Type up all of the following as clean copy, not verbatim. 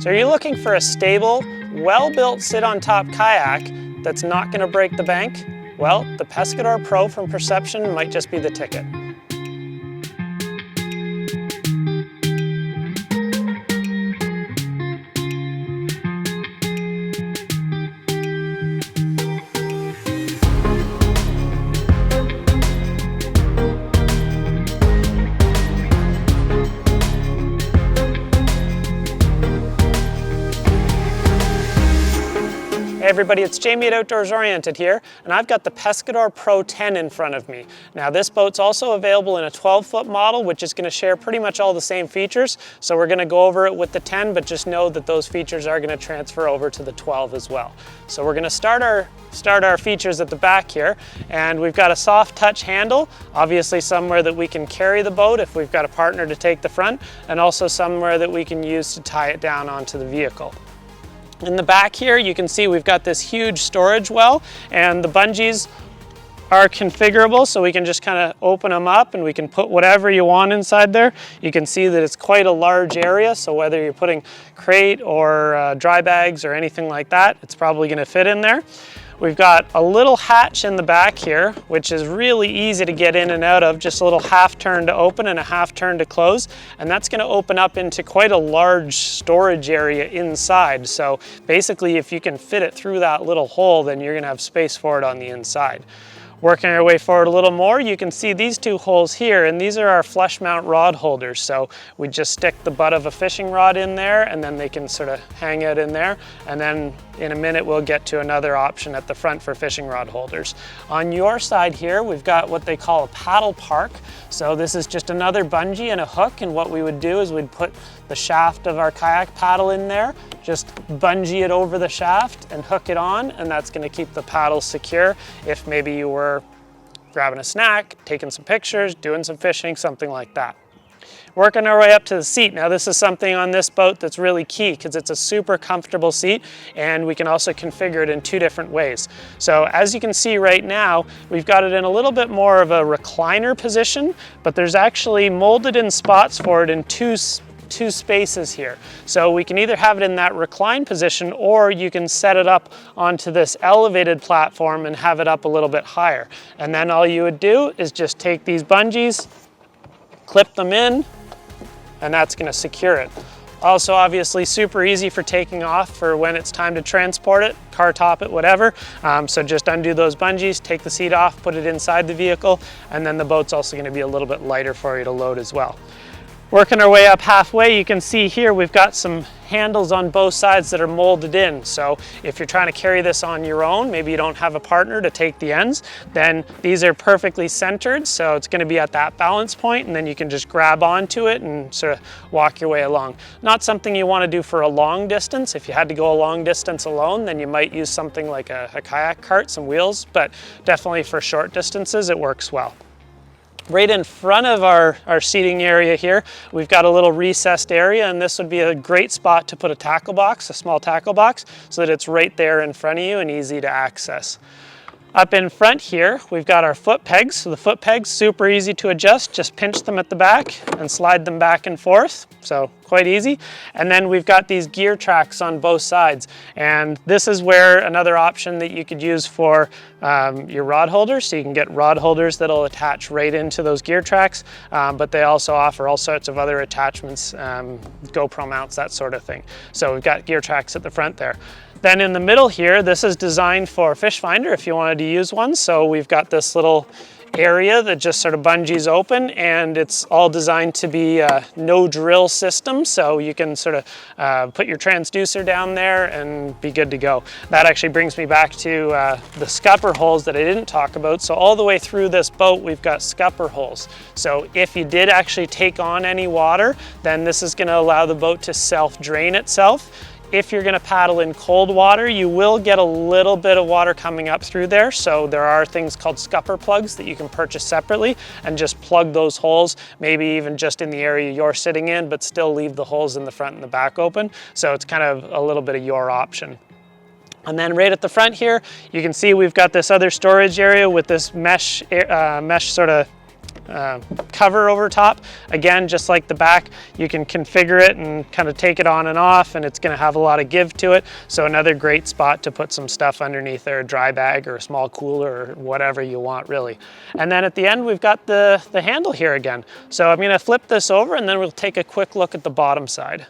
So are you looking for a stable, well-built sit-on-top kayak that's not going to break the bank? Well, the Pescador Pro from Perception might just be the ticket. Hey everybody, it's Jamie at Outdoors Oriented here, and I've got the Pescador Pro 10 in front of me. Now this boat's also available in a 12-foot model, which is going to share pretty much all the same features, so we're going to go over it with the 10, but just know that those features are going to transfer over to the 12 as well. So we're going to start our features at the back here, and we've got a soft touch handle, obviously somewhere that we can carry the boat if we've got a partner to take the front, and also somewhere that we can use to tie it down onto the vehicle. In the back here, you can see we've got this huge storage well, and the bungees are configurable, so we can just kind of open them up and we can put whatever you want inside there. You can see that it's quite a large area, so whether you're putting crate or dry bags or anything like that, it's probably going to fit in there. We've got a little hatch in the back here, which is really easy to get in and out of, just a little half turn to open and a half turn to close, and that's going to open up into quite a large storage area inside. So basically, if you can fit it through that little hole, then you're going to have space for it on the inside. Working our way forward a little more, you can see these two holes here, and these are our flush mount rod holders. So we just stick the butt of a fishing rod in there, and then they can sort of hang out in there. And then in a minute, we'll get to another option at the front for fishing rod holders. On your side here, we've got what they call a paddle park. So this is just another bungee and a hook, and what we would do is we'd put the shaft of our kayak paddle in there, just bungee it over the shaft and hook it on, and that's going to keep the paddle secure if maybe you were grabbing a snack, taking some pictures, doing some fishing, something like that. Working our way up to the seat. Now this is something on this boat that's really key because it's a super comfortable seat, and we can also configure it in two different ways. So as you can see right now, we've got it in a little bit more of a recliner position, but there's actually molded in spots for it in two spaces here. So we can either have it in that recline position, or you can set it up onto this elevated platform and have it up a little bit higher. And then all you would do is just take these bungees, clip them in, and that's going to secure it. Also, obviously super easy for taking off for when it's time to transport it, car top it, whatever. So just undo those bungees, take the seat off, put it inside the vehicle, and then the boat's also going to be a little bit lighter for you to load as well. Working our way up halfway, you can see here we've got some handles on both sides that are molded in. So if you're trying to carry this on your own, maybe you don't have a partner to take the ends, then these are perfectly centered, so it's going to be at that balance point, and then you can just grab onto it and sort of walk your way along. Not something you want to do for a long distance. If you had to go a long distance alone, then you might use something like a kayak cart, some wheels, but definitely for short distances it works well. Right in front of our seating area here, we've got a little recessed area, and this would be a great spot to put a tackle box, a small tackle box, so that it's right there in front of you and easy to access. Up in front here, we've got our foot pegs. So the foot pegs, super easy to adjust. Just pinch them at the back and slide them back and forth. So quite easy. And then we've got these gear tracks on both sides. And this is where another option that you could use for your rod holders. So you can get rod holders that'll attach right into those gear tracks. But they also offer all sorts of other attachments, GoPro mounts, that sort of thing. So we've got gear tracks at the front there. Then in the middle here, this is designed for fish finder if you wanted to use one. So we've got this little area that just sort of bungees open, and it's all designed to be a no drill system. So you can sort of put your transducer down there and be good to go. That actually brings me back to the scupper holes that I didn't talk about. So all the way through this boat, we've got scupper holes. So if you did actually take on any water, then this is going to allow the boat to self-drain itself. If you're going to paddle in cold water, you will get a little bit of water coming up through there. So there are things called scupper plugs that you can purchase separately and just plug those holes, maybe even just in the area you're sitting in, but still leave the holes in the front and the back open. So it's kind of a little bit of your option. And then right at the front here, you can see we've got this other storage area with this mesh sort of cover over top. Again, just like the back, you can configure it and kind of take it on and off, and it's going to have a lot of give to it. So another great spot to put some stuff underneath there, a dry bag or a small cooler or whatever you want really. And then at the end, we've got the handle here again. So I'm going to flip this over and then we'll take a quick look at the bottom side.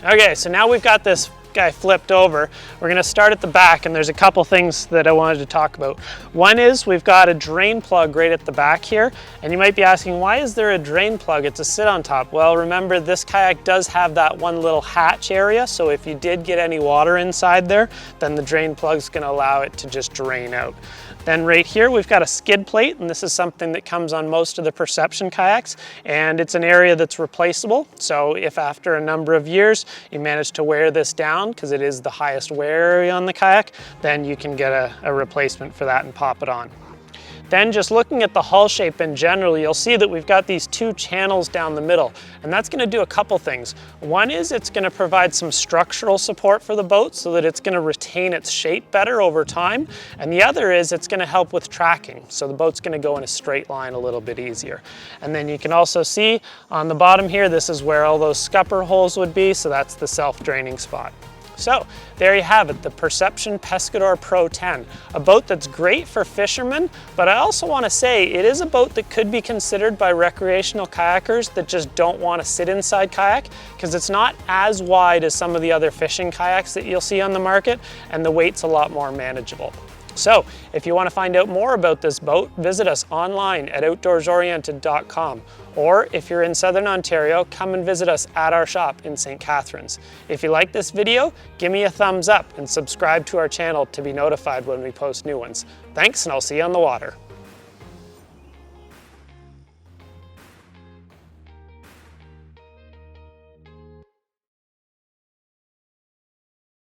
Okay, so now we've got this guy flipped over. We're going to start at the back, and there's a couple things that I wanted to talk about. One is we've got a drain plug right at the back here, and you might be asking, why is there a drain plug? It's a sit-on top. Well, remember, this kayak does have that one little hatch area, so if you did get any water inside there, then the drain plug's going to allow it to just drain out. Then right here, we've got a skid plate, and this is something that comes on most of the Perception kayaks, and it's an area that's replaceable. So if after a number of years you manage to wear this down, because it is the highest wear area on the kayak, then you can get a replacement for that and pop it on. Then just looking at the hull shape in general, you'll see that we've got these two channels down the middle, and that's going to do a couple things. One is it's going to provide some structural support for the boat so that it's going to retain its shape better over time, and the other is it's going to help with tracking, so the boat's going to go in a straight line a little bit easier. And then you can also see on the bottom here, this is where all those scupper holes would be, so that's the self-draining spot. So there you have it, the Perception Pescador Pro 10, a boat that's great for fishermen, but I also want to say it is a boat that could be considered by recreational kayakers that just don't want to sit inside kayak, because it's not as wide as some of the other fishing kayaks that you'll see on the market, and the weight's a lot more manageable. So if you want to find out more about this boat, visit us online at outdoorsoriented.com. Or if you're in Southern Ontario, come and visit us at our shop in St. Catharines. If you like this video, give me a thumbs up and subscribe to our channel to be notified when we post new ones. Thanks, and I'll see you on the water.